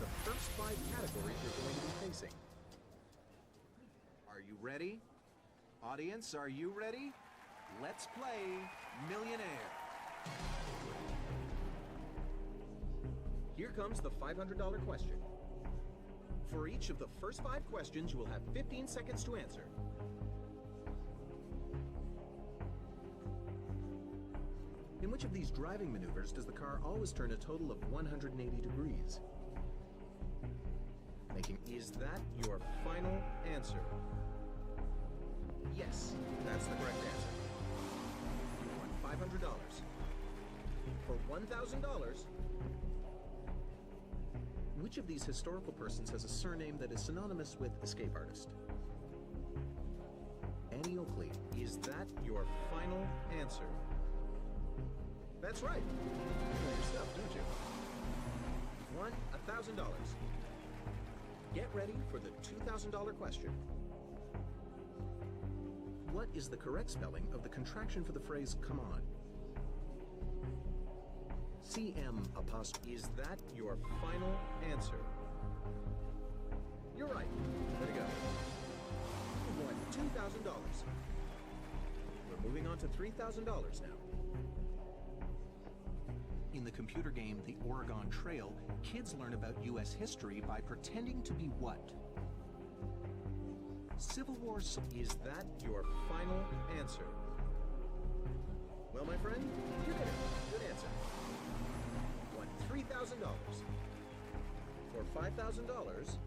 the first 5 categories you're going to be facing. Are you ready? Audience, are you ready? Let's play Millionaire. Here comes the $500 question. For each of the first 5 questions, you will have 15 seconds to answer. In which of these driving maneuvers does the car always turn a total of 180 degrees? Is that your final answer? Yes, that's the correct answer. You won $500. For $1,000, which of these historical persons has a surname that is synonymous with escape artist? Annie Oakley. Is that your final answer? That's right. You know your stuff, don't you? You've won $1,000. Get ready for the $2,000 question. What is the correct spelling of the contraction for the phrase, come on? CM apostrophe. Is that your final answer? You're right. Way to go. You won $2,000. We're moving on to $3,000 now. In the computer game The Oregon Trail, kids learn about U.S. history by pretending to be what? Civil War. Is that your final answer? Well, my friend, you did it. Good answer. You won $3,000. For $5,000,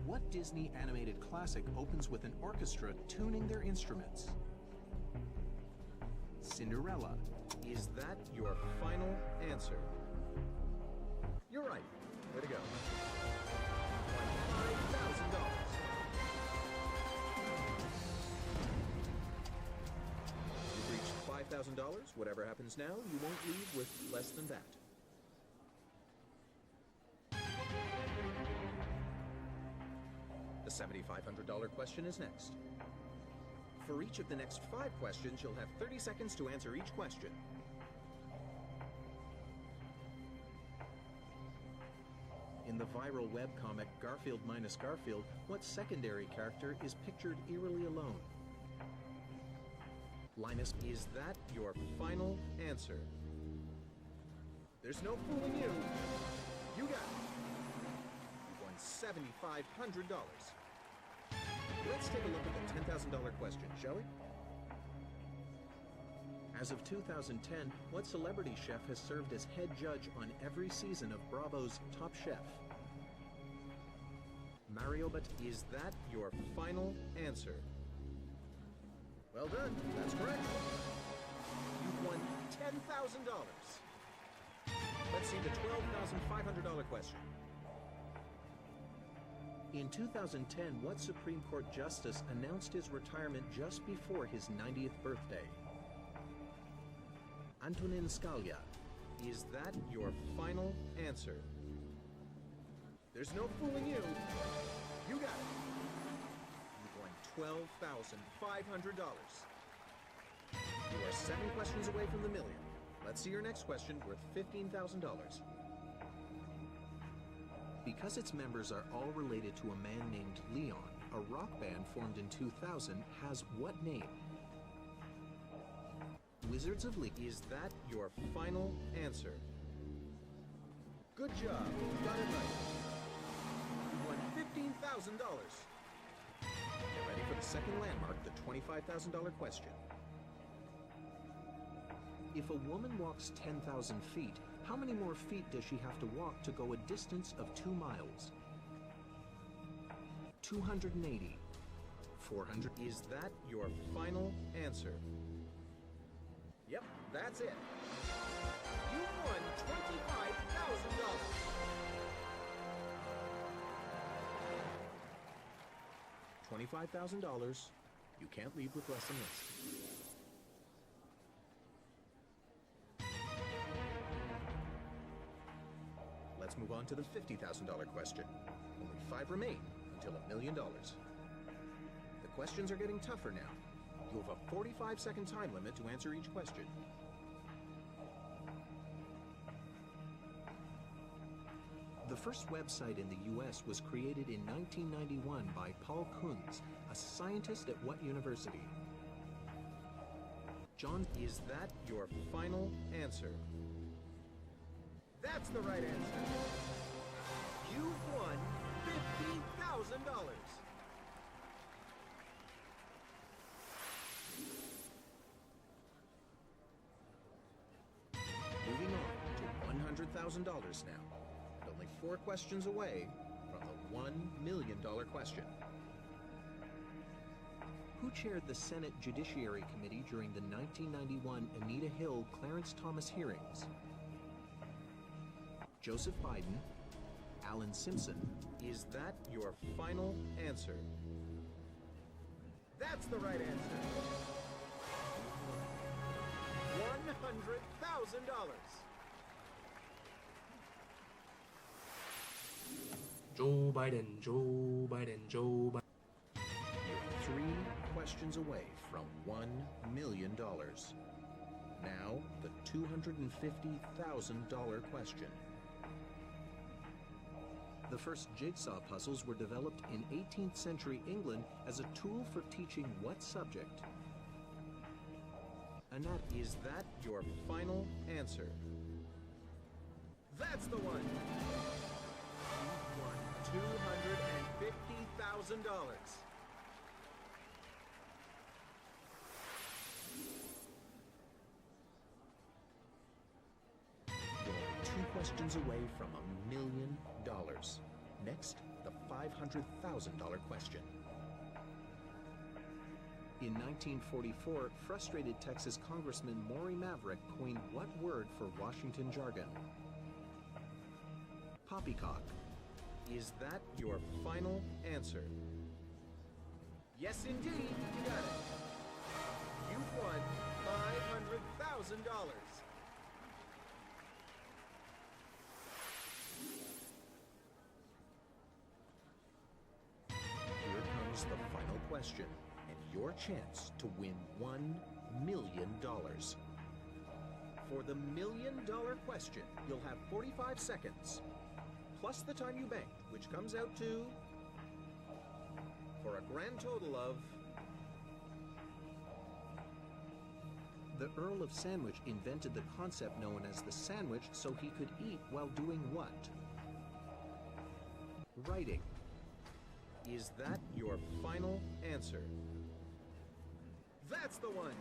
what Disney animated classic opens with an orchestra tuning their instruments? Cinderella. Is that your final answer? You're right. Way to go. $5,000. You've reached $5,000. Whatever happens now, you won't leave with less than that. The $7,500 question is next. For each of the next 5 questions, you'll have 30 seconds to answer each question. In the viral webcomic Garfield minus Garfield, what secondary character is pictured eerily alone? Linus. Is that your final answer? There's no fooling you. You got it. You won $7,500. Let's take a look at the $10,000 question, shall we? As of 2010, what celebrity chef has served as head judge on every season of Bravo's Top Chef? Mario. But is that your final answer? Well done. That's correct. You've won $10,000. Let's see the $12,500 question. In 2010, what Supreme Court justice announced his retirement just before his 90th birthday? Antonin Scalia. Is that your final answer? There's no fooling you. You got it. You've won $12,500. You are 7 questions away from the million. Let's see your next question, worth $15,000. Because its members are all related to a man named Leon, a rock band formed in 2000 has what name? Wizards of League. Is that your final answer? Good job. You got it right. You won $15,000. Get ready for the second landmark, the $25,000 question. If a woman walks 10,000 feet, how many more feet does she have to walk to go a distance of 2 miles? 280. 400. Is that your final answer? Yep, that's it. You won $25,000. $25,000. You can't leave with less than this. Let's move on to the $50,000 question. Only 5 remain until $1 million. The questions are getting tougher now. You have a 45-second time limit to answer each question. The first website in the U.S. was created in 1991 by Paul Kunz, a scientist at what university? John, is that your final answer? That's the right answer. You've won $50,000. Moving on to $100,000 now, and only 4 questions away from the $1 million question. Who chaired the Senate Judiciary Committee during the 1991 Anita Hill Clarence Thomas hearings? Joseph Biden, Alan Simpson. Is that your final answer? That's the right answer. $100,000. Joe Biden, Joe Biden, Joe Biden. You're 3 questions away from $1 million. Now, the $250,000 question. The first jigsaw puzzles were developed in 18th century England as a tool for teaching what subject? Annette, is that your final answer? That's the one! You won $250,000. You're 2 questions away from $1 million. Next, the $500,000 question. In 1944, frustrated Texas Congressman Maury Maverick coined what word for Washington jargon? Poppycock. Is that your final answer? Yes, indeed, you got it. You've won $500,000. Here comes the final question, and your chance to win $1 million. For the $1 million question, you'll have 45 seconds, plus the time you banked, which comes out to, for a grand total of... The Earl of Sandwich invented the concept known as the sandwich so he could eat while doing what? Writing. Is that your final answer? That's the one!